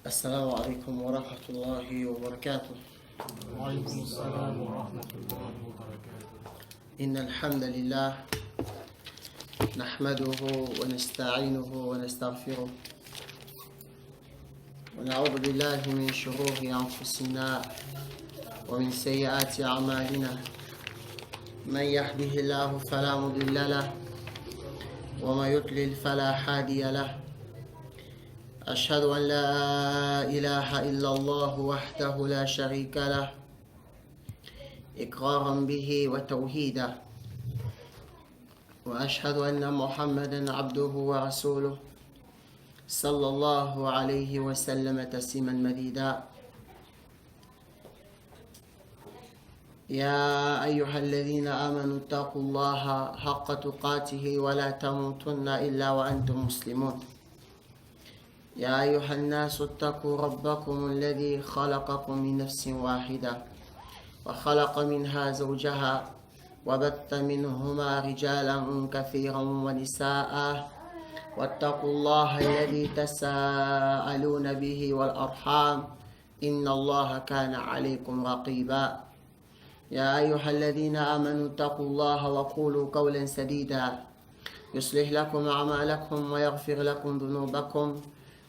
السلام عليكم ورحمة الله وبركاته. وعليكم السلام ورحمة الله وبركاته. إن الحمد لله نحمده ونستعينه ونستغفره ونعوذ بالله من شرور أنفسنا ومن سيئات أعمالنا. من يهده الله فلا مضل له وما يضلل فلا هادي له. أشهد أن لا إله إلا الله وحده لا شريك له إقرارا به وتوحيدا، وأشهد أن محمدا عبده ورسوله صلى الله عليه وسلم تسليما مزيدا. يا أيها الذين آمنوا اتقوا الله حق تقاته ولا تموتن إلا وأنتم مسلمون. يا أيها الناس اتقوا ربكم الذي خلقكم من نفس واحدة وخلق منها زوجها وبث منهما رجالا كثيرا ونساء واتقوا الله الذي تساءلون به والأرحام إن الله كان عليكم رقيبا. يا أيها الذين آمنوا اتقوا الله وقولوا قولا سديدا يصلح لكم أعمالكم ويغفر لكم ذنوبكم،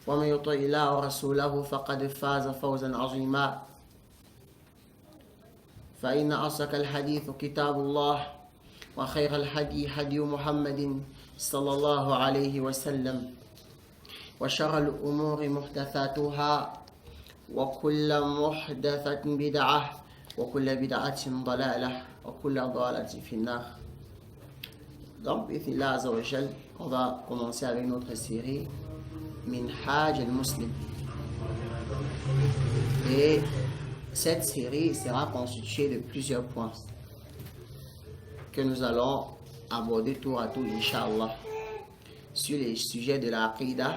ومن يطع الله ورسوله فقد فاز فوزا عظيما. فإن أصدق الحديث كتاب الله، وخير الهدي هدي محمد صلى الله عليه وسلم، وشر الأمور محدثاتها، وكل محدثة بدعة، وكل بدعة ضلالة، وكل ضلالة في النار. Donc, بإذن عز وجل, on va commencer avec notre série Minhaj al-Muslim. Et cette série sera constituée de plusieurs points que nous allons aborder tour à tour, Inch'Allah, sur les sujets de la Aqidah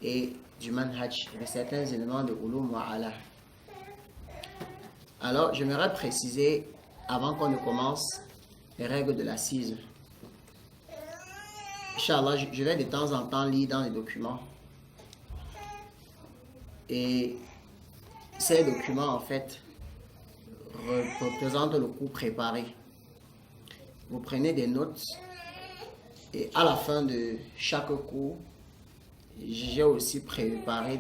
et du Manhaj, de certains éléments de Ulum wa Ala. Alors, j'aimerais préciser, avant qu'on ne commence, les règles de l'assise. Inch'Allah, je vais de temps en temps lire dans les documents. Et ces documents, en fait, représentent le cours préparé. Vous prenez des notes et à la fin de chaque cours, j'ai aussi préparé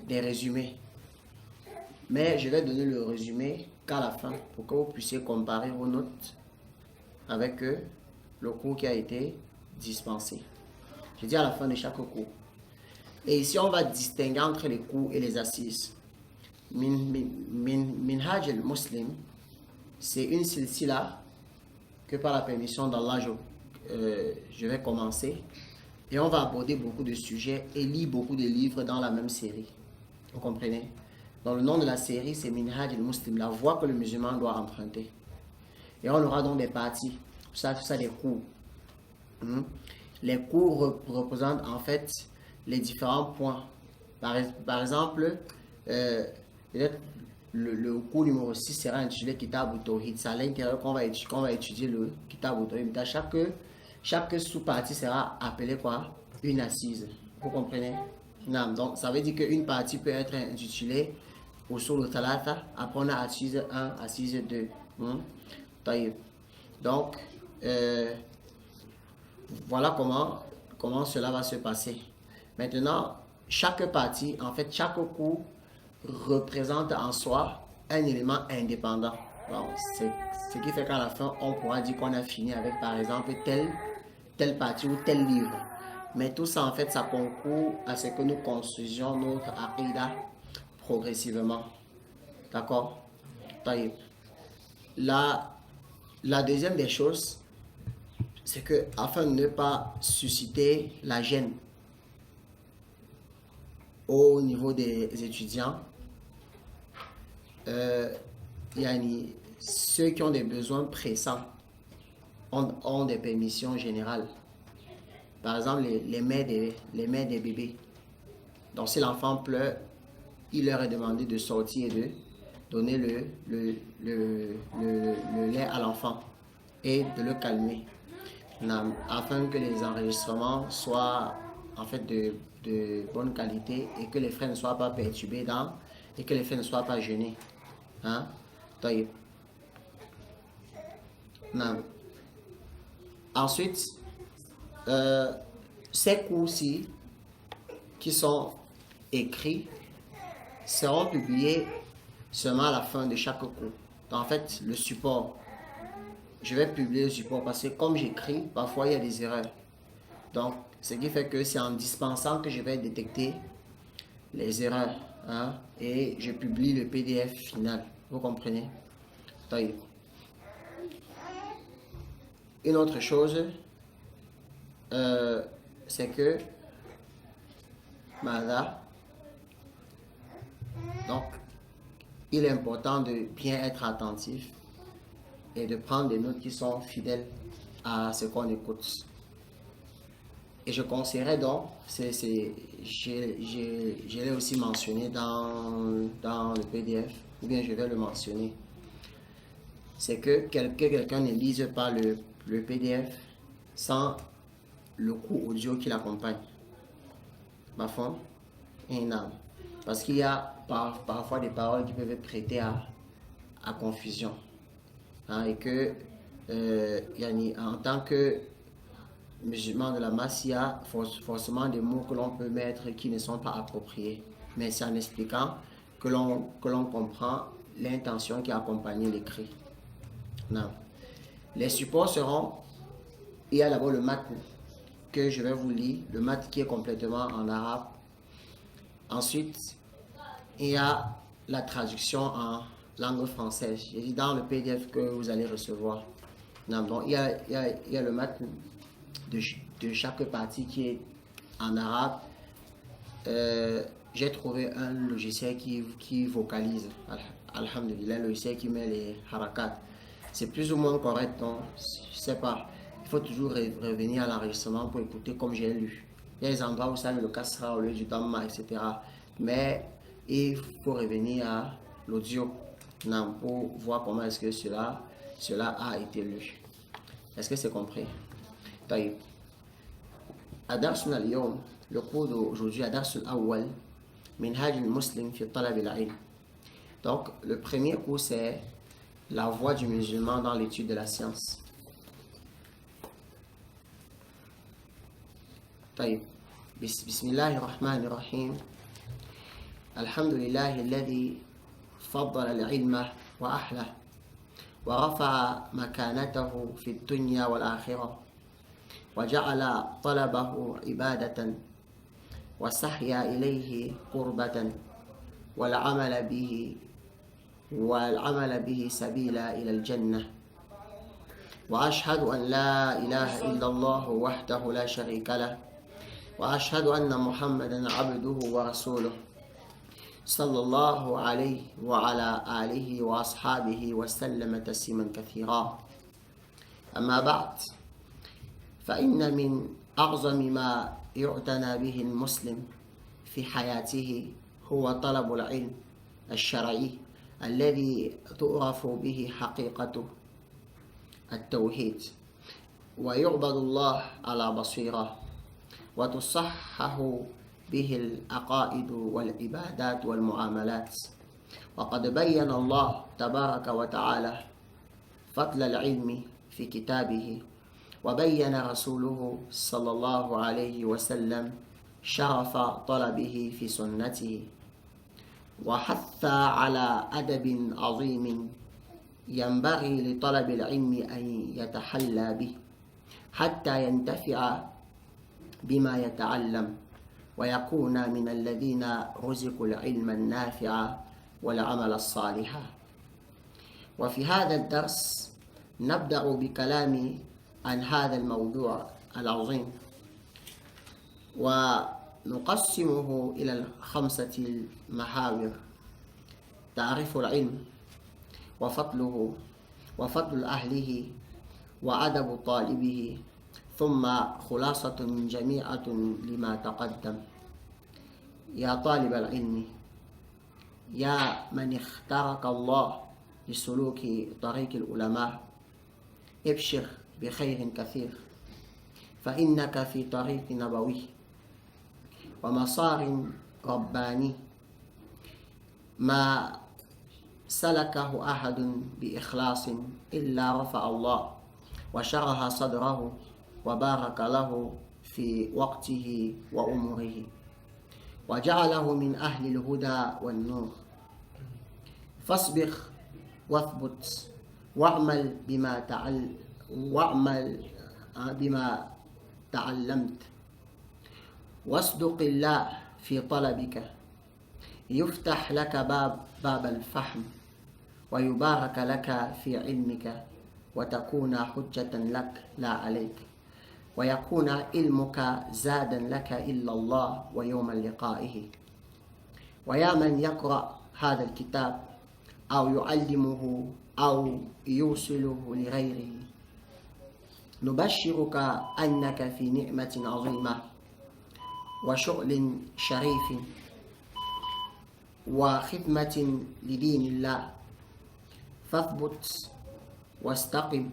des résumés. Mais je vais donner le résumé qu'à la fin pour que vous puissiez comparer vos notes avec le cours qui a été dispensé. Je dis à la fin de chaque cours. Et ici, on va distinguer entre les cours et les assises. Minhaj al-Muslim, c'est une silsila que par la permission d'Allah, je vais commencer. Et on va aborder beaucoup de sujets et lire beaucoup de livres dans la même série. Vous comprenez? Donc le nom de la série, c'est Minhaj al-Muslim, la voie que le musulman doit emprunter. Et on aura donc des parties, tout ça des cours. Les cours représentent en fait les différents points. Par exemple, le cours numéro 6 sera intitulé Kitab al-Tawhid. C'est à l'intérieur qu'on va étudier le Kitab al-Tawhid. Chaque sous-partie sera appelée quoi? Une assise. Vous comprenez? Donc ça veut dire qu'une partie peut être intitulée Usul al-Thalatha, après on a assise 1, assise 2. Donc, voilà comment cela va se passer. Maintenant, chaque partie, en fait, chaque cours représente en soi un élément indépendant. Donc, c'est ce qui fait qu'à la fin, on pourra dire qu'on a fini avec, par exemple, telle partie ou tel livre. Mais tout ça, en fait, ça concourt à ce que nous construisions notre aqidah progressivement. D'accord? La deuxième des choses, c'est que afin de ne pas susciter la gêne au niveau des étudiants, ceux qui ont des besoins pressants ont des permissions générales. Par exemple, les mères des bébés. Donc, si l'enfant pleure, il leur est demandé de sortir et de donner le lait à l'enfant et de le calmer, afin que les enregistrements soient en fait de bonne qualité et que les frères ne soient pas perturbés et que les frères ne soient pas gênés. Hein? طيب. Non. Ensuite, ces cours-ci qui sont écrits seront publiés seulement à la fin de chaque cours. Donc, en fait, le support, je vais publier le support parce que comme j'écris, parfois il y a des erreurs. Donc, ce qui fait que c'est en dispensant que je vais détecter les erreurs. Hein, et je publie le PDF final. Vous comprenez? طيب. Une autre chose, c'est que donc, il est important de bien être attentif et de prendre des notes qui sont fidèles à ce qu'on écoute. Et je conseillerais donc, je l'ai aussi mentionné dans le PDF, ou bien je vais le mentionner, c'est que quelqu'un ne lise pas le PDF sans le cours audio qui l'accompagne. Mafon, parce qu'il y a parfois des paroles qui peuvent prêter à confusion. Hein, et que en tant que musulman de la masse, il y a forcément des mots que l'on peut mettre qui ne sont pas appropriés. Mais c'est en expliquant que l'on comprend l'intention qui a accompagné l'écrit. Les supports seront, il y a d'abord le matn que je vais vous lire, le matn qui est complètement en arabe. Ensuite, il y a la traduction en langue française. J'ai dit dans le PDF que vous allez recevoir. Donc, il y a le matn de chaque partie qui est en arabe. J'ai trouvé un logiciel qui vocalise. Alhamdulillah, un logiciel qui met les harakat. C'est plus ou moins correct, donc je sais pas. Il faut toujours revenir à l'enregistrement pour écouter comme j'ai lu. Il y a des endroits où ça met le kasra au lieu du damma, etc. Mais il faut revenir à l'audio pour voir comment est-ce que cela a été lu. Est-ce que c'est compris? طيب. درسنا اليوم le cours d'aujourd'hui درس الأول منهاج المسلم في طلب العلم. Donc le premier cours c'est la voie du musulman dans l'étude de la science. طيب. بسم الله الرحمن الرحيم. الحمد لله الذي فضل العلم وأحله ورفع مكانته في الدنيا والآخرة وجعل طلبه عبادة وسعي إليه قربة والعمل به سبيلا إلى الجنة. وأشهد أن لا إله إلا الله وحده لا شريك له وأشهد أن محمدا عبده ورسوله صلى الله عليه وعلى آله وأصحابه وسلم تسليما كثيرا. أما بعد، فإن من أعظم ما يعتنى به المسلم في حياته هو طلب العلم الشرعي الذي تعرف به حقيقة التوحيد ويعبد الله على بصيرة وتصحح به العقائد والعبادات والمعاملات. وقد بين الله تبارك وتعالى فضل العلم في كتابه وبين رسوله صلى الله عليه وسلم شرف طلبه في سنته وحث على أدب عظيم ينبغي لطلب العلم أن يتحلى به حتى ينتفع بما يتعلم ويكون من الذين رزقوا العلم النافع والعمل الصالح. وفي هذا الدرس نبدأ بكلام عن هذا الموضوع العظيم ونقسمه إلى 5 محاور: تعريف العلم وفضله وفضل أهله وأدب طالبه ثم خلاصة جميعة لما تقدم. يا طالب العلم، يا من اختارك الله لسلوك طريق العلماء، ابشر بخير كثير، فإنك في طريق نبوي ومصار رباني ما سلكه أحد بإخلاص إلا رفع الله وشرح صدره وبارك له في وقته وأمره وجعله من أهل الهدى والنور فاصبر واثبت واعمل بما تعلمت واصدق الله في طلبك يفتح لك باب الفهم ويبارك لك في علمك وتكون حجة لك لا عليك ويكون علمك زادا لك إلا الله ويوم لقائه ويا من يقرأ هذا الكتاب أو يعلمه أو يوصله لغيره نبشرك أنك في نعمة عظيمة وشغل شريف وخدمة لدين الله فاثبت واستقم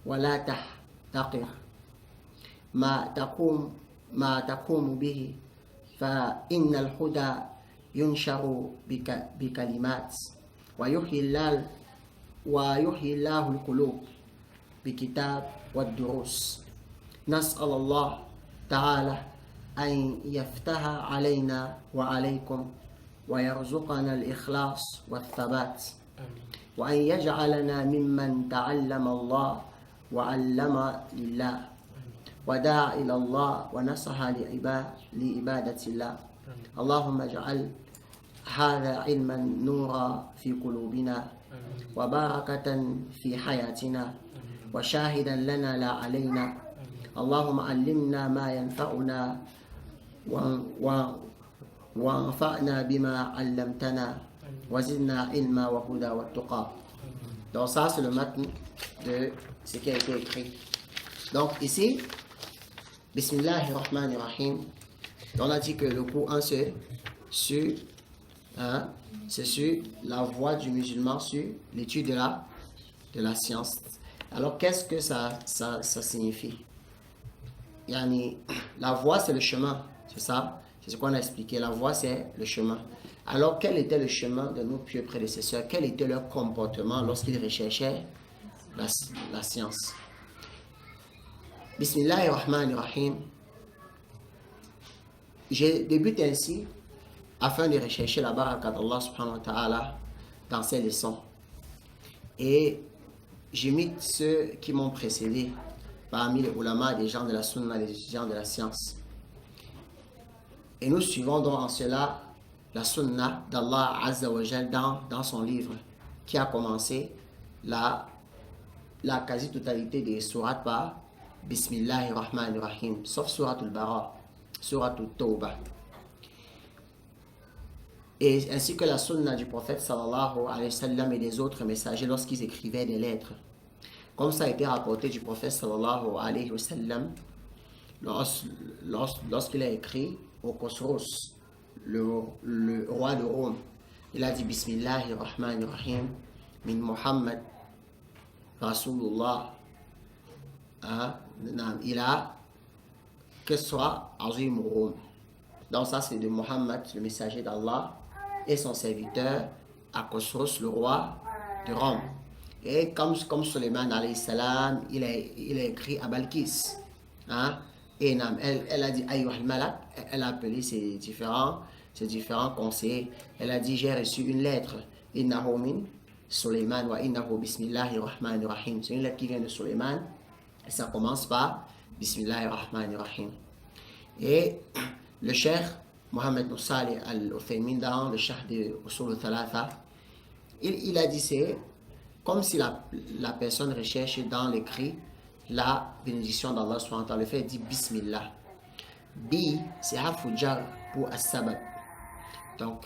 ولا تحتقر ما تقوم به فإن الهدى ينشر بكلمات ويحيي الله القلوب بكتاب والدروس نسأل الله تعالى أن يفتح علينا وعليكم ويرزقنا الإخلاص والثبات وأن يجعلنا ممن تعلم الله وعلم لله ودعا إلى الله ونصح لعبادة الله اللهم اجعل هذا علما نورا في قلوبنا وبركة في حياتنا وشاهدا لنا لا علينا اللهم علمنا ما ينفعنا وانفعنا بما علمتنا وزدنا علما وهدى والتقى. Donc ça c'est le matin de ce qui a été écrit. Donc ici, Bismillahirrahmanirrahim, on a dit que le Coran c'est sur la voie du musulman, sur l'étude de la science. Alors qu'est-ce que ça signifie? Yani, la voie c'est le chemin, c'est ça? C'est ce qu'on a expliqué. La voie, c'est le chemin. Alors, quel était le chemin de nos pieux prédécesseurs? Quel était leur comportement lorsqu'ils recherchaient la science? Bismillahirrahmanirrahim. Je débute ainsi afin de rechercher la baraka d'Allah subhanahu wa ta'ala dans ces leçons. Et j'imite ceux qui m'ont précédé parmi les ulama, des gens de la sunna, des étudiants de la science. Et nous suivons donc en cela la sunna d'Allah Azza wa Jal dans son livre qui a commencé la quasi-totalité des sourates par Bismillahirrahmanirrahim, sauf Surat al-Bara, Surat al-Tawbah. Et ainsi que la sunna du prophète sallallahu alayhi wa sallam et des autres messagers lorsqu'ils écrivaient des lettres. Comme ça a été rapporté du prophète sallallahu alayhi wa sallam lorsqu'il a écrit au Khosros, le roi de Rome. Il a dit Bismillahirrahmanirrahim min Muhammad Rasulullah ila Kisra Azim Rome. Donc ça c'est de Muhammad, le messager d'Allah, et son serviteur à Khosros, le roi de Rome. Et comme Suleiman alayhi salam, il a écrit à Balkis. Et elle a dit Ayyuhal Malak, elle a appelé ses différents conseillers. Elle a dit j'ai reçu une lettre. Innahu min Suleiman wa innahu bismillahirrahmanirrahim. C'est une lettre qui vient de Suleiman et ça commence par Bismillahirrahmanirrahim. Et le cheikh Mohamed Salih al-Uthaymin dans le cheikh de Usul al-Thalatha, il a dit c'est comme si la personne recherche dans l'écrit la bénédiction d'Allah subhanahu wa ta'ala. Le fait dit Bismillah. Bi, c'est harfu jar pour as-sabab. Donc,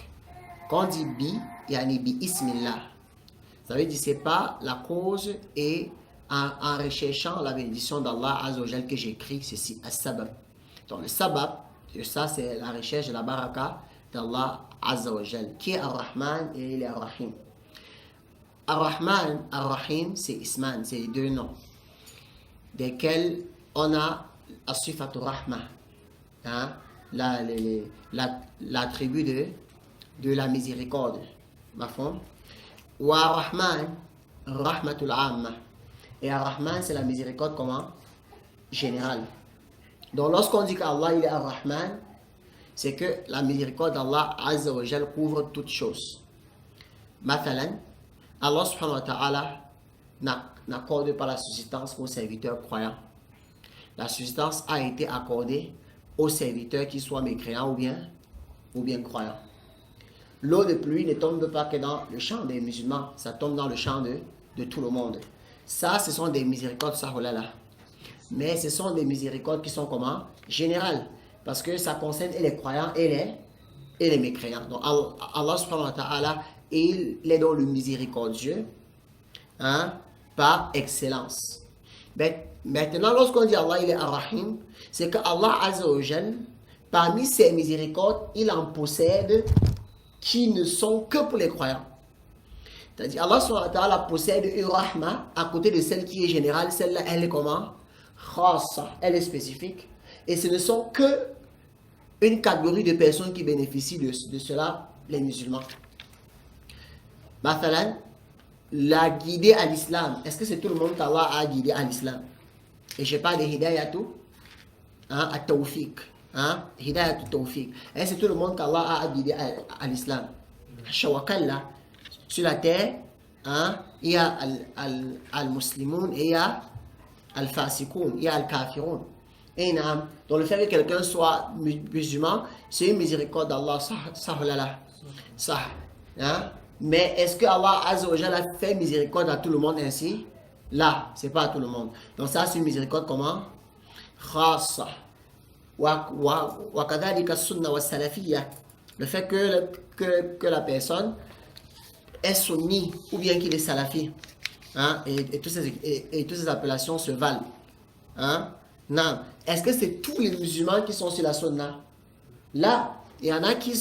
quand on dit bi, yani bi ismillah. Ça veut dire c'est pas la cause et en recherchant la bénédiction d'Allah Azza wa Jal que j'écris ceci, as-sabab. Donc le sabab, ça c'est la recherche de la baraka d'Allah Azza wa Jal, qui est Ar-Rahman et il est Ar-Rahim. Ar-Rahman, Ar-Rahim, c'est Isman, c'est deux noms, desquels on a As-Sifatu Rahma, l'attribut de la miséricorde. Mafhum. Wa Rahman, Rahmatul Amma. Et Ar-Rahman, c'est la miséricorde comment? Générale. Donc lorsqu'on dit qu'Allah il est Ar-Rahman, c'est que la miséricorde d'Allah Azza wa Jal couvre toutes choses. Mathalan, Allah subhanahu wa ta'ala n'accorde pas la subsistance aux serviteurs croyants. La subsistance a été accordée aux serviteurs qui soient mécréants ou bien croyants. L'eau de pluie ne tombe pas que dans le champ des musulmans, ça tombe dans le champ de tout le monde. Ça, ce sont des miséricordes saholala. Mais ce sont des miséricordes qui sont comment? Générales. Parce que ça concerne les croyants et les mécréants. Donc Allah subhanahu wa ta'ala, il est dans le miséricordieux, hein, par excellence. Mais maintenant, lorsqu'on dit Allah il est Ar-Rahim, c'est que Allah Azza wa Jal, parmi ses miséricordes, il en possède qui ne sont que pour les croyants. C'est-à-dire Allah subhanahu wa ta'ala possède une rahma à côté de celle qui est générale. Celle-là, elle est comment? Khassa, elle est spécifique. Et ce ne sont que une catégorie de personnes qui bénéficient de cela, les musulmans. Mathalan, la guider à l'islam. Est-ce que c'est tout le monde qu'Allah a guidé à l'islam? Et je parle de hidayatu, hein, à tawfiq. Hein? Hidayatu tawfiq. Et c'est tout le monde qu'Allah a guidé à l'islam. Shawakalla, sur la terre, hein, il y a al-muslimoun et il y a al-fasikoun, il y a al-kafirun. Et donc le fait que quelqu'un soit musulman, c'est une miséricorde d'Allah. Ça. Hein? Mais est-ce que Allah Azza wa Jalla a fait miséricorde à tout le monde ainsi? Là, c'est pas à tout le monde. Donc ça, c'est une miséricorde comment? Khassa. Wa kadhalika sunna wa salafiyya. Le fait que la personne est sunni ou bien qu'il est salafi. Hein? Et toutes ces appellations se valent. Hein? Non. Est-ce que c'est tous les musulmans qui sont sur la sunna? Là, il y en a qui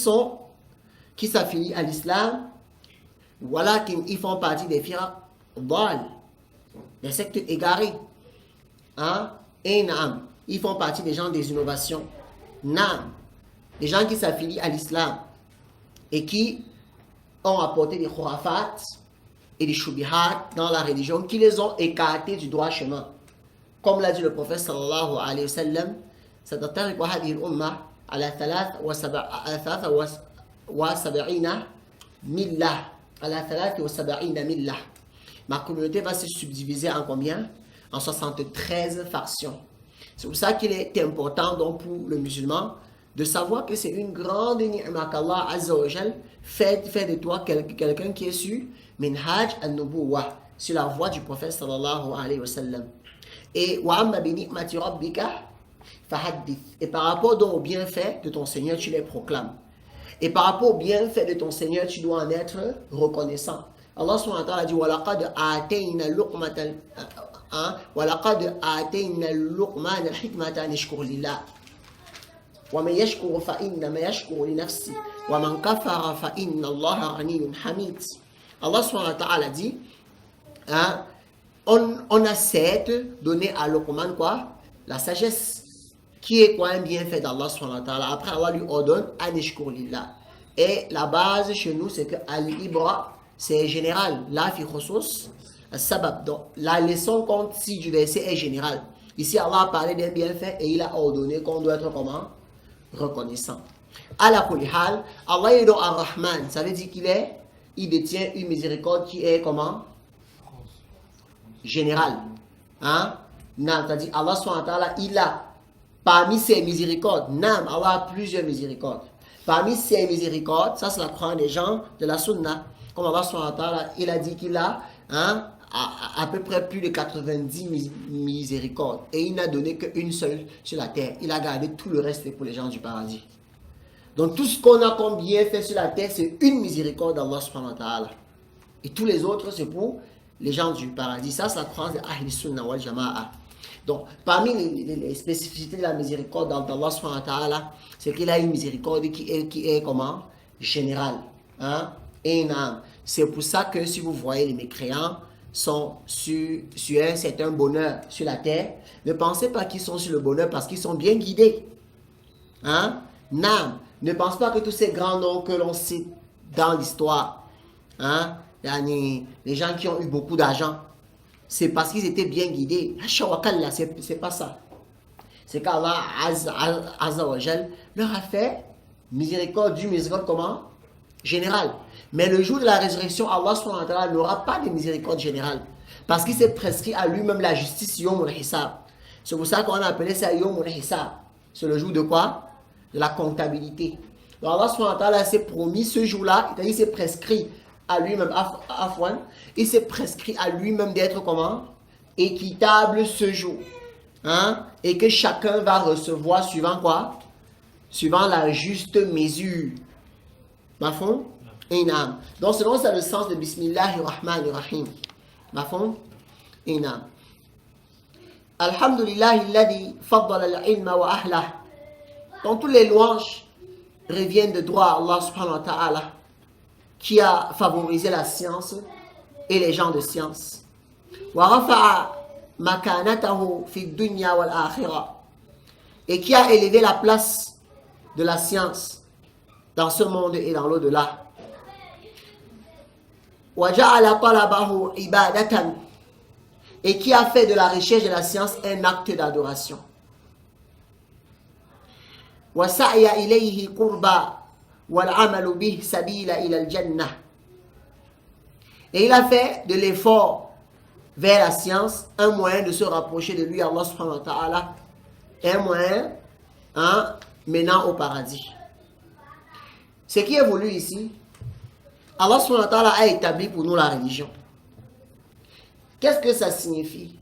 s'affilient à l'islam. Voilà qu'ils font partie des firaq dal, des sectes égarés. Hein? Et naam, ils font partie des gens des innovations. Naam, des gens qui s'affilient à l'islam et qui ont apporté des khurafat et des shubihat dans la religion qui les ont écartés du droit chemin. Comme l'a dit le prophète sallallahu alayhi wa sallam, ستفترق هذه الأمة على 73 ملة. Ma communauté va se subdiviser en combien? En 73 factions. C'est pour ça qu'il est important donc pour le musulman de savoir que c'est une grande ni'ma qu'Allah Azza wa Jal fait de toi quelqu'un qui est sur Minhaj al-Nubuwah, sur la voie du prophète sallallahu alayhi wa sallam. Et wa amma bi ni'mati rabbika fahaddith. Et par rapport donc aux bienfaits de ton Seigneur, tu les proclames. Et par rapport au bienfait de ton Seigneur, tu dois en être reconnaissant. Allah subhanahu wa ta'ala dit وَلَقَدْ آتَيْنَا لُقْمَانَ الْحِكْمَةَ أَنِ اشْكُرْ لِلَّهِ وَمَنْ يَشْكُرْ فَإِنَّمَا يَشْكُرُ لِنَفْسِهِ وَمَنْ كَفَرَ فَإِنَّ اللَّهَ غَنِيٌّ حَمِيدٌ. Allah subhanahu wa ta'ala dit, hein, on a certes donné à Luqman quoi? La sagesse. Qui est quoi un bienfait d'Allah subhanahu wa ta'ala. Après Allah lui ordonne Anishkur lillah. Et la base chez nous c'est que Al-Ibra c'est général. La fi khusus sabab. Donc la leçon compte si du verset est général. Ici Allah a parlé d'un bienfait et il a ordonné qu'on doit être comment? Reconnaissant. Ala kulli hal, Allah est dans Ar-Rahman. Ça veut dire il détient une miséricorde qui est comment? Générale. Hein? Non, c'est-à-dire Allah subhanahu wa ta'ala il a parmi ses miséricordes, Nam, Allah a plusieurs miséricordes. Parmi ses miséricordes, ça c'est la croyance des gens de la sunna. Comme Allah subhanahu wa ta'ala, il a dit qu'il a à peu près plus de 90 miséricordes. Et il n'a donné qu'une seule sur la terre. Il a gardé tout le reste pour les gens du paradis. Donc tout ce qu'on a comme bien fait sur la terre, c'est une miséricorde d'Allah subhanahu wa ta'ala. Et tous les autres, c'est pour les gens du paradis. Ça c'est la croyance de Ahl Sunnah wal Jama'a. Donc, parmi les spécificités de la miséricorde d'Allah subhanahu wa ta'ala, c'est qu'il a une miséricorde qui est comment? Générale. Hein? Et c'est pour ça que si vous voyez les mécréants sont sur un certain bonheur sur la terre, ne pensez pas qu'ils sont sur le bonheur parce qu'ils sont bien guidés. Hein? Nam, ne pense pas que tous ces grands noms que l'on cite dans l'histoire, hein, les gens qui ont eu beaucoup d'argent, c'est parce qu'ils étaient bien guidés. C'est pas ça. C'est qu'Allah Azza wa Jal leur a fait miséricorde comment? Générale. Mais le jour de la résurrection, Allah subhanahu wa ta'ala n'aura pas de miséricorde générale. Parce qu'il s'est prescrit à lui-même la justice Yawmul Hisab. C'est pour ça qu'on a appelé ça Yawmul Hisab. C'est le jour de quoi? De la comptabilité. Donc Allah subhanahu wa ta'ala s'est promis ce jour-là, il s'est prescrit à lui-même, Afwan, il s'est prescrit à lui-même d'être comment? Équitable ce jour. Hein? Et que chacun va recevoir suivant quoi? Suivant la juste mesure. Mafon? Inam. Donc selon ça le sens de Bismillahirrahmanirrahim. Mafon? Inam. Alhamdulillah alladhi faddala al-ilma wa ahlah. Donc toutes les louanges reviennent de droit à Allah subhanahu wa ta'ala qui a favorisé la science et les gens de science. Wa rafa'a makanatahu fi dunya wal akhirah. Et qui a élevé la place de la science dans ce monde et dans l'au-delà. Wa ja'ala talabahu ibadatan. Et qui a fait de la recherche de la science un acte d'adoration. Wa sa'ya ilayhi qurba wal amalu bih sabila ila al jannah. Et il a fait de l'effort vers la science un moyen de se rapprocher de lui, Allah subhanahu wa ta'ala, un moyen menant au paradis. Ce qui est voulu ici, Allah subhanahu wa ta'ala a établi pour nous la religion. Qu'est-ce que ça signifie?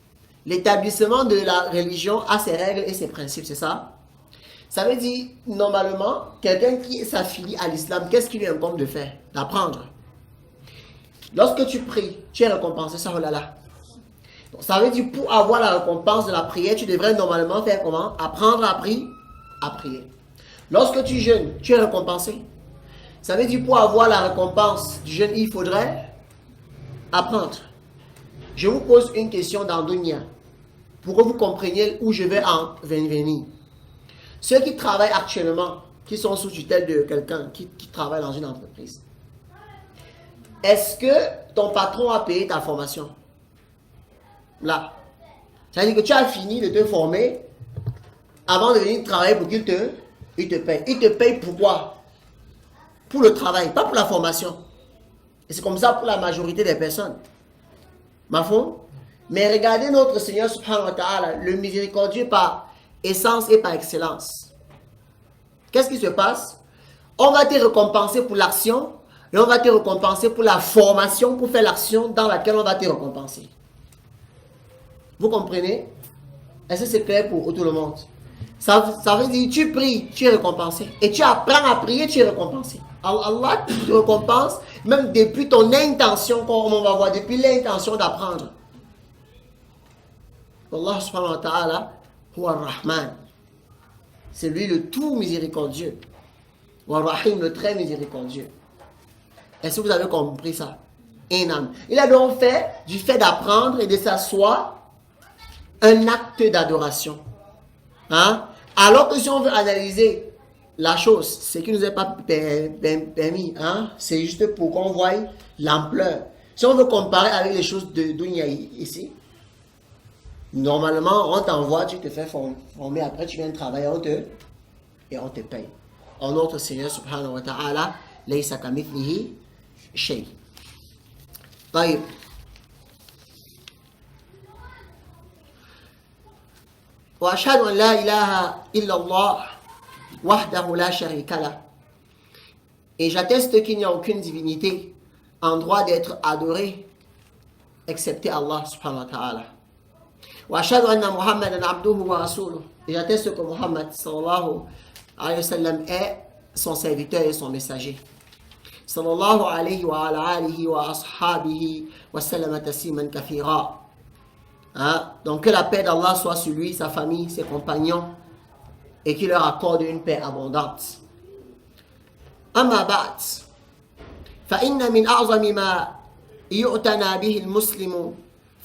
L'établissement de la religion a ses règles et ses principes, c'est ça? Ça veut dire, normalement, quelqu'un qui s'affilie à l'islam, qu'est-ce qu'il lui incombe de faire? D'apprendre. Lorsque tu pries, tu es récompensé, ça, oh là là. Donc, ça veut dire, pour avoir la récompense de la prière, tu devrais normalement faire comment? Apprendre à prier. Lorsque tu jeûnes, tu es récompensé. Ça veut dire, pour avoir la récompense du jeûne, il faudrait apprendre. Je vous pose une question dans Dunya, pour que vous compreniez où je vais en venir. Ceux qui travaillent actuellement, qui sont sous tutelle de quelqu'un qui travaille dans une entreprise, est-ce que ton patron a payé ta formation? Là. Ça veut dire que tu as fini de te former avant de venir travailler pour qu'il te paye. Il te paye pourquoi? Pour le travail, pas pour la formation. Et c'est comme ça pour la majorité des personnes. Mafon? Mais regardez notre Seigneur subhanahu wa ta'ala, le miséricordieux par essence et par excellence. Qu'est-ce qui se passe? On va te récompenser pour l'action et on va te récompenser pour la formation, pour faire l'action dans laquelle on va te récompenser. Vous comprenez? Est-ce que c'est clair pour tout le monde? Ça veut dire, tu pries, tu es récompensé. Et tu apprends à prier, tu es récompensé. Allah te récompense, même depuis ton intention, comme on va voir, depuis l'intention d'apprendre. Allah subhanahu wa ta'ala, huwa ar-Rahman. C'est lui le tout miséricordieux. Wa Rahim, le très miséricordieux. Est-ce que vous avez compris ça? Enam. Il a donc fait, du fait d'apprendre et de s'asseoir, un acte d'adoration. Hein? Alors que si on veut analyser la chose, ce qui ne nous est pas permis, hein? C'est juste pour qu'on voie l'ampleur. Si on veut comparer avec les choses de Dunya ici, normalement, on t'envoie, tu te fais former, après tu viens travailler, et on te paye. En notre Seigneur subhanahu wa ta'ala, laysa kamithlihi shay. طيب. وأشهد أن لا إله إلا الله وحده لا شريك له. Et j'atteste qu'il n'y a aucune divinité en droit d'être adorée excepté Allah subhanahu wa ta'ala. وأشهد أن محمدا عبده ورسوله. Et j'atteste que Muhammad sallallahu alayhi wa sallam est son serviteur et son messager. Sallallahu alayhi wa ala alihi wa ashabihi wa sallam tasliman kathira. Donc que la paix d'Allah soit sur lui, sa famille, ses compagnons, et qu'il leur accorde une paix abondante. أما بعد فإن من أعظم ما يؤتنى به المسلم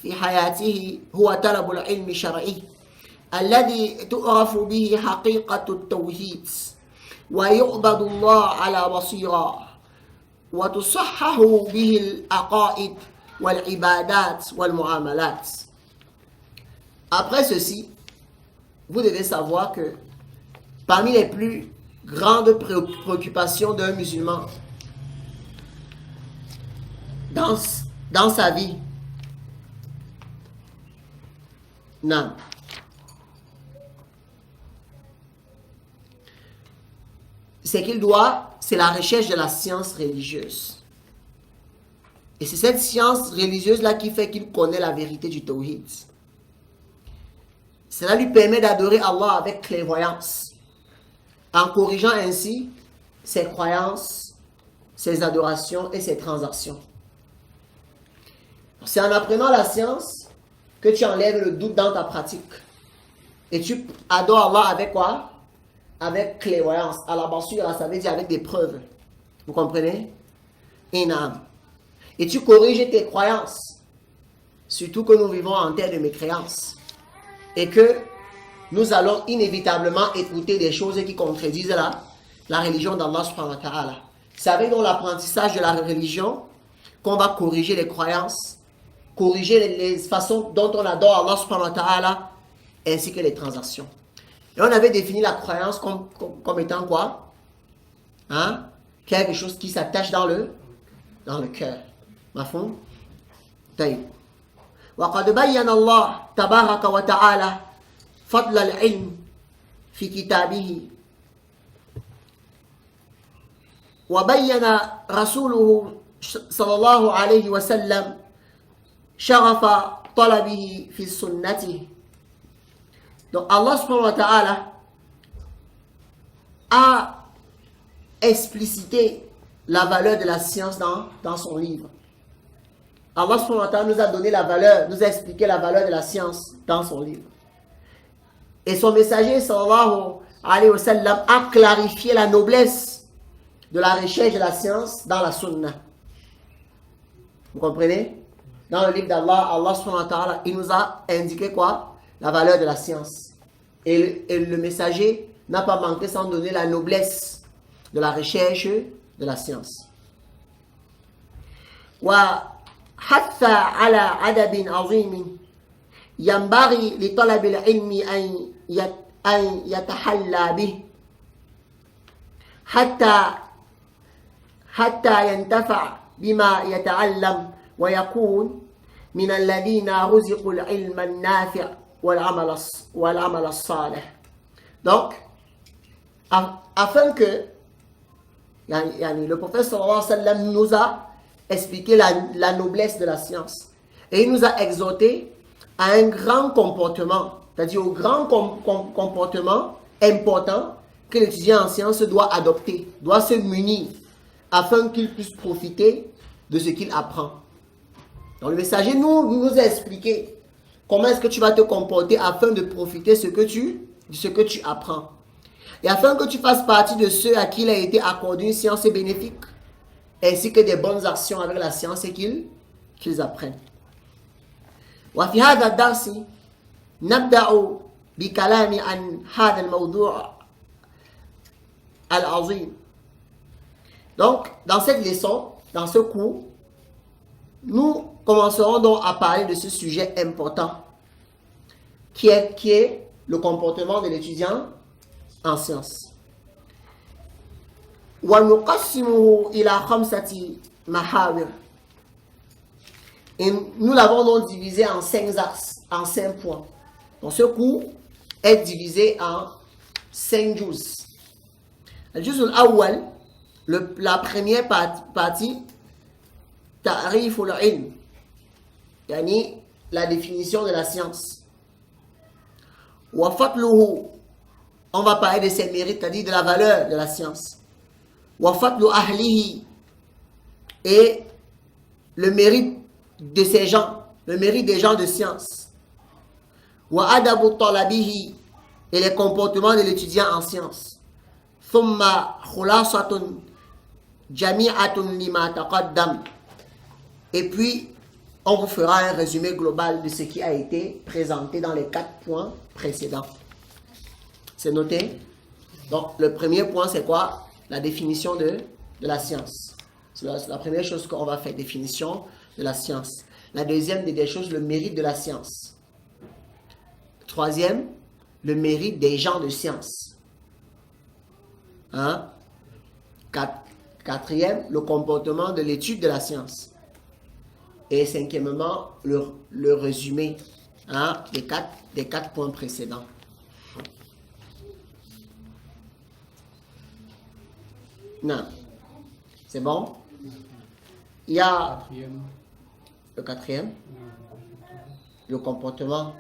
في حياته هو طلب العلم الشرعي الذي تعرف به حقيقة التوحيد ويعبد الله على بصيرة وتصحح به العقائد والعبادات والمعاملات. Après ceci, vous devez savoir que parmi les plus grandes préoccupations d'un musulman dans sa vie, non, c'est la recherche de la science religieuse. Et c'est cette science religieuse-là qui fait qu'il connaît la vérité du tawhid. Cela lui permet d'adorer Allah avec clairvoyance, en corrigeant ainsi ses croyances, ses adorations et ses transactions. C'est en apprenant la science que tu enlèves le doute dans ta pratique. Et tu adores Allah avec quoi? Avec clairvoyance. À la basura, ça veut dire avec des preuves. Vous comprenez? Inam. Et tu corriges tes croyances. Surtout que nous vivons en terre de mécréance. Et que nous allons inévitablement écouter des choses qui contredisent la religion d'Allah subhanahu wa ta'ala. C'est avec l'apprentissage de la religion qu'on va corriger les croyances, corriger les façons dont on adore Allah subhanahu wa ta'ala, ainsi que les transactions. Et on avait défini la croyance comme étant quoi? Hein? Quelque chose qui s'attache dans le cœur. Mafhum? Taïb. وقد بين الله تبارك وتعالى فضل العلم في كتابه وبين رسوله صلى الله عليه وسلم شرف طلبه في سنته. Donc Allah subhanahu wa ta'ala a explicité la valeur de la science dans son livre. Allah subhanahu wa ta'ala nous a donné la valeur, nous a expliqué la valeur de la science dans son livre. Et son messager sallallahu alayhi wa sallam a clarifié la noblesse de la recherche de la science dans la sunna. Vous comprenez? Dans le livre d'Allah, Allah subhanahu wa ta'ala, il nous a indiqué quoi? La valeur de la science. Et le messager n'a pas manqué sans donner la noblesse de la recherche de la science. وحث على عدد عظيم ينبغي لطلب العلم أن يتحلى به حتى ينتفع بما يتعلم ويكون من الذين رزقوا العلم النافع والعمل الصالح. Donc, afin que le prophète sallallahu alayhi wa sallam nous a expliqué la noblesse de la science. Et il nous a exhorté à un grand comportement, c'est-à-dire au grand comportement important que l'étudiant en sciences doit adopter, doit se munir, afin qu'il puisse profiter de ce qu'il apprend. Donc le messager nous a expliqué comment est-ce que tu vas te comporter afin de profiter de ce que tu apprends. Et afin que tu fasses partie de ceux à qui il a été accordé une science bénéfique, ainsi que des bonnes actions avec la science et qu'ils apprennent. وفي هذا الدرس نبدأ بكلام عن هذا الموضوع العظيم. Donc, dans cette leçon, dans ce cours, nous commencerons donc à parler de ce sujet important qui est le comportement de l'étudiant en sciences. وَنُقَسِّمُهُ إِلَى خَمْسَةِ مَحَاوِرٍ. Et nous l'avons donc divisé en 5 axes, en 5 points. Donc ce cours est divisé en 5 juz. Le juz al-awwal, la première partie, ta'rif al-ilm, yani la définition de la science. Wa fatluhu, on va parler de ses mérites, c'est-à-dire de la valeur de la science. Wa fatlu ahlihi, et le mérite de ces gens, le mérite des gens de science. Wa adabu talabihi, et les comportements de l'étudiant en sciences. Thumma khulasatun jami'atun lima taqaddam. Et puis, on vous fera un résumé global de ce qui a été présenté dans les 4 points précédents. C'est noté? Donc, le premier point, c'est quoi? La définition de la science. C'est la première chose qu'on va faire, définition de la science. La deuxième des choses, le mérite de la science. Troisième, le mérite des gens de science. Hein? Quatrième, le comportement de l'étude de la science. Et cinquièmement, le résumé des quatre points précédents. Non. C'est bon? Il y a le quatrième, le comportement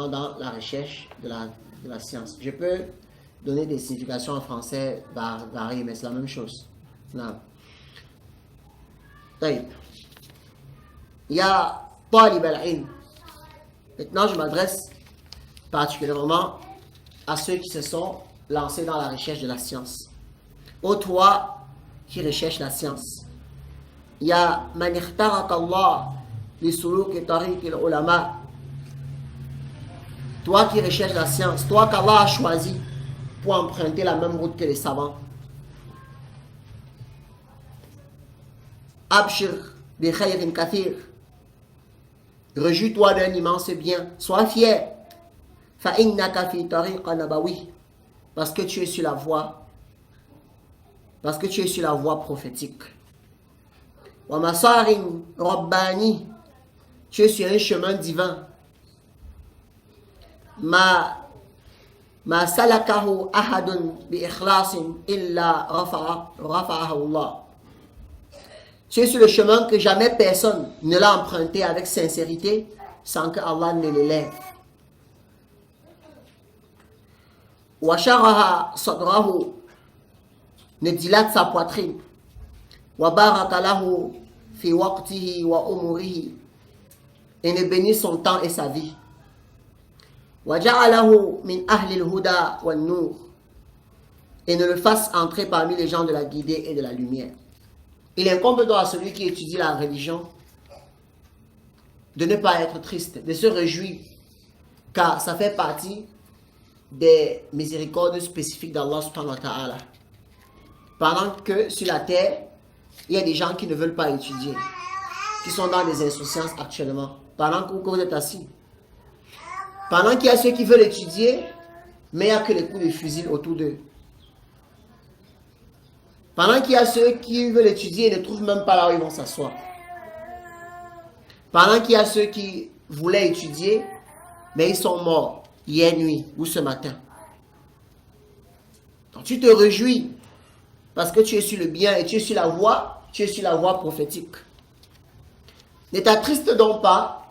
dans la recherche de la science. Je peux donner des significations en français variées, mais c'est la même chose. Non. Il y a Talib al-Ilm. Maintenant, je m'adresse particulièrement à ceux qui se sont lancés dans la recherche de la science. Ô toi qui recherches la science, il y a Man ikhtaraka Allah li suluki tariq al-ulama. Toi qui recherches la science, toi qu'Allah a choisi pour emprunter la même route que les savants. Abshir bi khayrin kathir. Réjouis-toi d'un immense bien. Sois fier. Fa innaka fi tariqa nabawi. Parce que tu es sur la voie. Parce que tu es sur la voie prophétique. Wa masarin rabbani. Tu es sur un chemin divin. Ma salakahu ahadun bi ikhlasin illa rafa'ahu Allah. Tu es sur le chemin que jamais personne ne l'a emprunté avec sincérité sans que Allah ne l'élève. Wa sharaha sadrahu, ne dilate sa poitrine. Wa baraka lahu fi waqtihi wa umurihi, et ne bénit son temps et sa vie. Wa ja'alahu min ahli al-huda wa an-nur, et ne le fasse entrer parmi les gens de la guidée et de la lumière. Il incombe donc à celui qui étudie la religion de ne pas être triste, de se réjouir, car ça fait partie des miséricordes spécifiques d'Allah subhanahu wa ta'ala. Pendant que sur la terre, il y a des gens qui ne veulent pas étudier, qui sont dans des insouciances actuellement, pendant que vous êtes assis. Pendant qu'il y a ceux qui veulent étudier, mais il n'y a que les coups de fusil autour d'eux. Pendant qu'il y a ceux qui veulent étudier et ne trouvent même pas là où ils vont s'asseoir. Pendant qu'il y a ceux qui voulaient étudier, mais ils sont morts hier nuit ou ce matin. Donc tu te réjouis parce que tu es sur le bien et tu es sur la voie prophétique. Ne t'attriste donc pas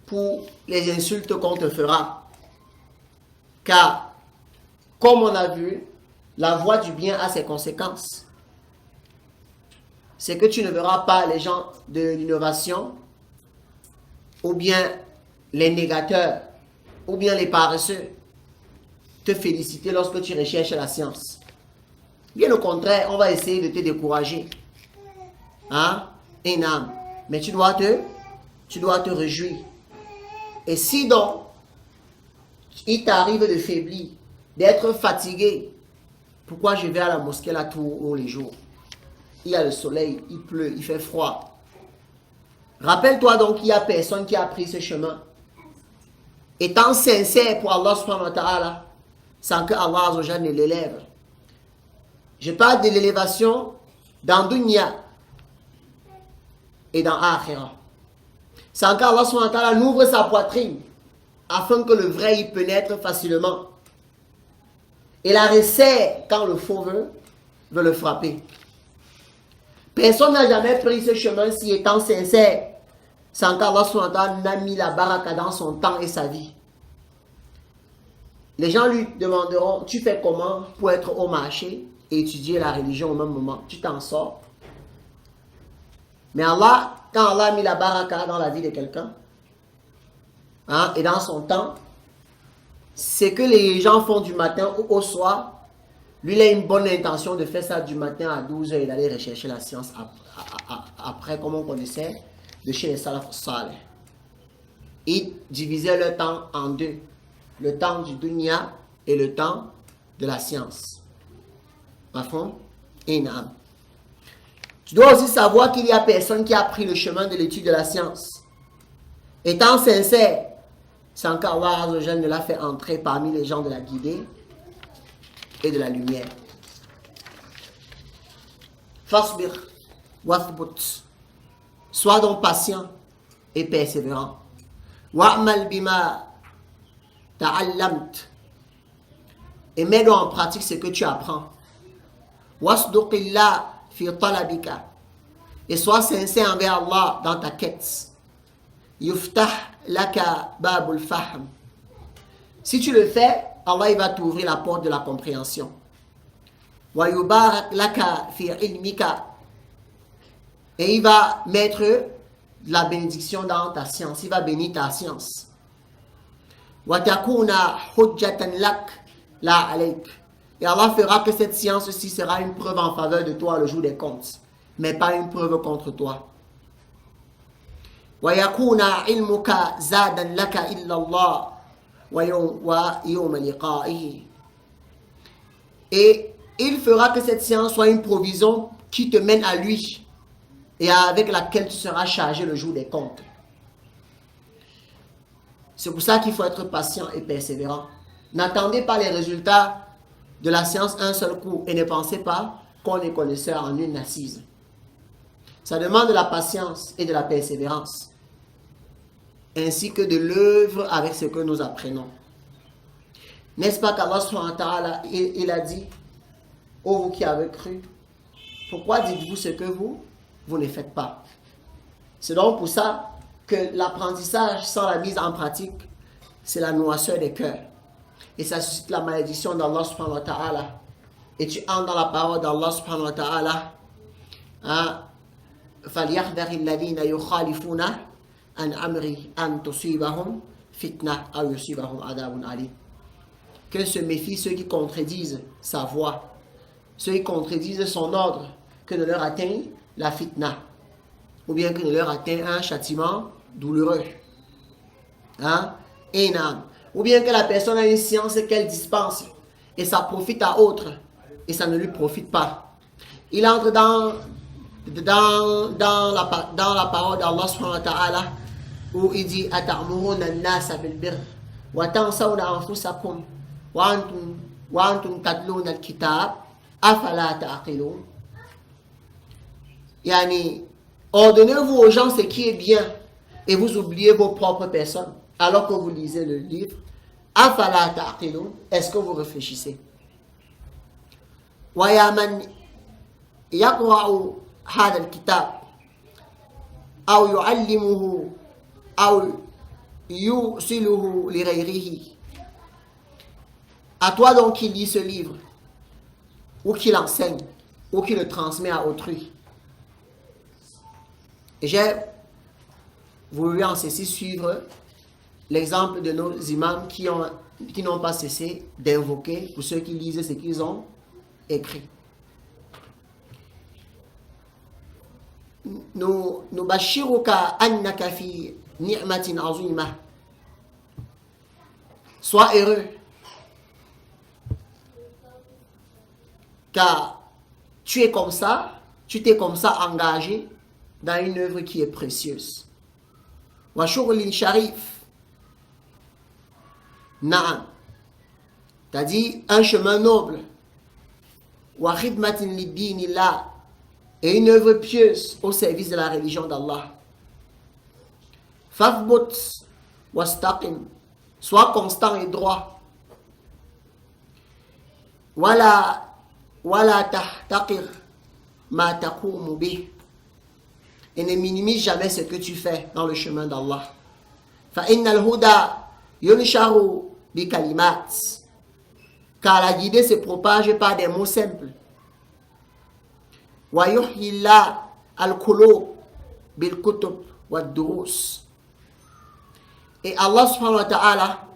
pour les insultes qu'on te fera. Car, comme on a vu, la voie du bien a ses conséquences. C'est que tu ne verras pas les gens de l'innovation, ou bien les négateurs, ou bien les paresseux, te féliciter lorsque tu recherches la science. Bien au contraire, on va essayer de te décourager. Hein? Énorme. Mais tu dois te réjouir. Et si donc, il t'arrive de faiblir, d'être fatigué, pourquoi je vais à la mosquée là tous les jours? Il y a le soleil, il pleut, il fait froid. Rappelle-toi donc qu'il n'y a personne qui a pris ce chemin. Étant sincère pour Allah subhanahu wa ta'ala, sans que Allah azza wa jalla ne l'élève. Je parle de l'élévation dans Dunya et dans Akhira. Sans qu'Allah subhanahu wa ta'ala n'ouvre sa poitrine afin que le vrai y pénètre facilement. Et la resserre quand le faux veut le frapper. Personne n'a jamais pris ce chemin si étant sincère, sans qu'Allah subhanahu wa ta'ala n'a mis la baraka dans son temps et sa vie. Les gens lui demanderont, tu fais comment pour être au marché et étudier la religion au même moment? Tu t'en sors? Mais Allah, quand Allah a mis la baraka dans la vie de quelqu'un, hein, et dans son temps, c'est que les gens font du matin ou au soir. Lui, il a une bonne intention de faire ça du matin à 12h et d'aller rechercher la science après, comme on connaissait, de chez les salaf salih. Ils divisaient leur temps en deux. Le temps du dunya et le temps de la science. Mafhum? Inam. Tu dois aussi savoir qu'il y a personne qui a pris le chemin de l'étude de la science. Étant sincère, sans qu'Allah Azzawajal ne l'a fait entrer parmi les gens de la guidée et de la lumière. Fasbir, wathbut. Sois donc patient et persévérant. Wa'mal bima ta'allamt. Et mets donc en pratique ce que tu apprends. Wasduqillah fi talabika. Et sois sincère envers Allah dans ta quête. Yuftah laka babul fahm. Si tu le fais, Allah il va t'ouvrir la porte de la compréhension. Wa yubarak laka fi ilmika. Et il va mettre la bénédiction dans ta science. Il va bénir ta science. Wa takuna hujjatan lak la alayk. Et Allah fera que cette science aussi sera une preuve en faveur de toi le jour des comptes, mais pas une preuve contre toi. Wa yakuna ilmuka zadan laka illa Allah wa yawma liqa'ihi. Et il fera que cette science soit une provision qui te mène à lui et avec laquelle tu seras chargé le jour des comptes. C'est pour ça qu'il faut être patient et persévérant. N'attendez pas les résultats de la science un seul coup et ne pensez pas qu'on est connaisseur en une assise. Ça demande de la patience et de la persévérance, ainsi que de l'œuvre avec ce que nous apprenons. N'est-ce pas qu'Allah subhanahu wa ta'ala, il a dit, ô vous qui avez cru, pourquoi dites-vous ce que vous ne faites pas? C'est donc pour ça que l'apprentissage sans la mise en pratique, c'est la noirceur des cœurs. Et ça suscite la malédiction d'Allah subhanahu wa ta'ala. Et tu entres dans la parole d'Allah subhanahu wa ta'ala. فَلْيَحْذَرِ الَّذِينَ يُخَالِفُونَ عَنْ أَمْرِهِ أَنْ تُصِيبَهُمْ فِتْنَةٌ أَوْ يُصِيبَهُمْ عَذَابٌ أَلِيمٌ. Que se méfient ceux qui contredisent sa voix, ceux qui contredisent son ordre, que ne leur atteigne la fitna, ou bien que ne leur atteigne un châtiment douloureux. Ou bien que la personne a une science qu'elle dispense et ça profite à autre et ça ne lui profite pas. Il entre dans la parole d'Allah subhanahu wa ta'ala où il dit Ata'muruna an-nasa bil birr wa tansawna anfusakum wa antum tatluna al-kitab afala ta'qilun. Yani, ordonnez-vous aux gens ce qui est bien et vous oubliez vos propres personnes alors que vous lisez le livre. Afala ta'qilun. Est-ce que vous réfléchissez? Wa ya man yaqra'u hadha al-kitab aw yu'allimuhu aw yusiluhu li ghayrihi. À toi donc qui lis ce livre, ou qui l'enseigne, ou qui le transmet à autrui. Et j'ai voulu en ceci suivre l'exemple de nos imams qui n'ont pas cessé d'invoquer pour ceux qui lisent ce qu'ils ont écrit. Nubashiruka annaka fi ni'matin azimah. Sois heureux, car tu es comme ça, tu t'es comme ça engagé dans une œuvre qui est précieuse. Wa shughlin sharif. Na'am. C'est-à-dire un chemin noble. Wa khidmatin lid-dinillah. Et une œuvre pieuse au service de la religion d'Allah. Fafbut wastaqim. Sois constant et droit. Wala tahtaqir ma taqumu bih. Et ne minimise jamais ce que tu fais dans le chemin d'Allah. Fa innal huda yunsharu bi kalimat. Car la guidée se propage par des mots simples. Wa yuhyillah al-qulub bil kutub wad durus. Et Allah subhanahu wa ta'ala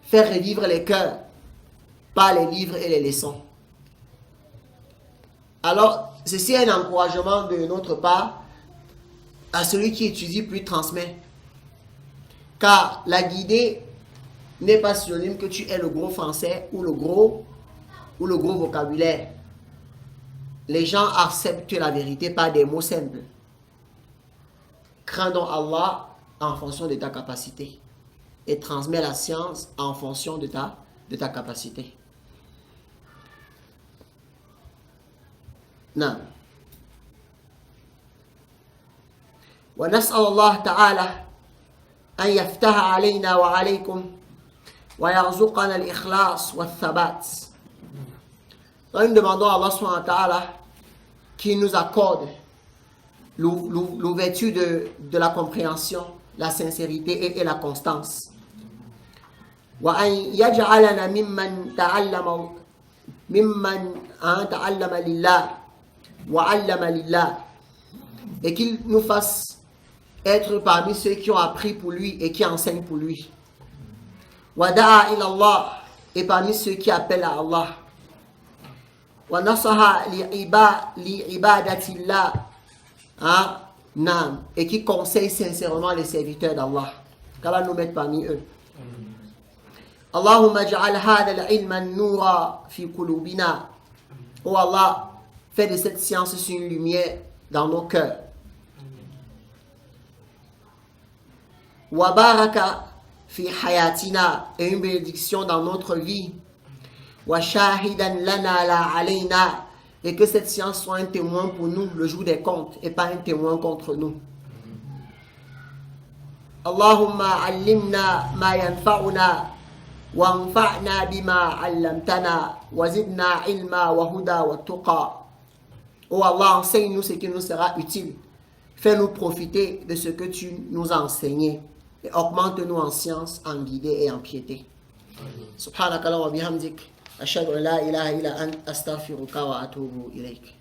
fait revivre les cœurs par les livres et les leçons. Alors, ceci est un encouragement de notre part à celui qui étudie puis transmet. Car la guidée n'est pas synonyme que tu aies le gros français ou le gros vocabulaire. Les gens acceptent la vérité par des mots simples. Crains donc Allah en fonction de ta capacité et transmets la science en fonction de ta capacité. Non. ونسأل الله تعالى أن يفتح علينا وعليكم ويرزقنا الإخلاص والثبات. Nous demandons à Allah subhanahu wa ta'ala qu'il nous accorde l'ouverture de la compréhension, la sincérité et la constance. وأن يجعلنا ممن تعلم لله وعلم لله. Et qu'il nous fasse être parmi ceux qui ont appris pour lui et qui enseignent pour lui. Wada'a ila Allah, et parmi ceux qui appellent à Allah. Wa nasaha li ibadatillah, et qui conseillent sincèrement les serviteurs d'Allah. Qu'Allah nous mette parmi eux. Allahumma ja'al hadha al-ilma nura fi qulubina. Oh Allah, fais de cette science une lumière dans nos cœurs. Wa baraka fi hayatina, et une bénédiction dans notre vie. Wa shahidan lana la alayna, et que cette science soit un témoin pour nous le jour des comptes et pas un témoin contre nous. Allahumma allimna ma yanfa'una wa anfa'na bima 'allamtana wa zidna ilma wa huda wa tuqa. Oh Allah, enseigne-nous ce qui nous sera utile. Fais-nous profiter de ce que tu nous as enseigné. Et augmente-nous en science, en guidée et en piété. Subhanaka wa bihamdik. Ashhadu an la ilaha illa ant astaghfiruka wa atubu ilayk.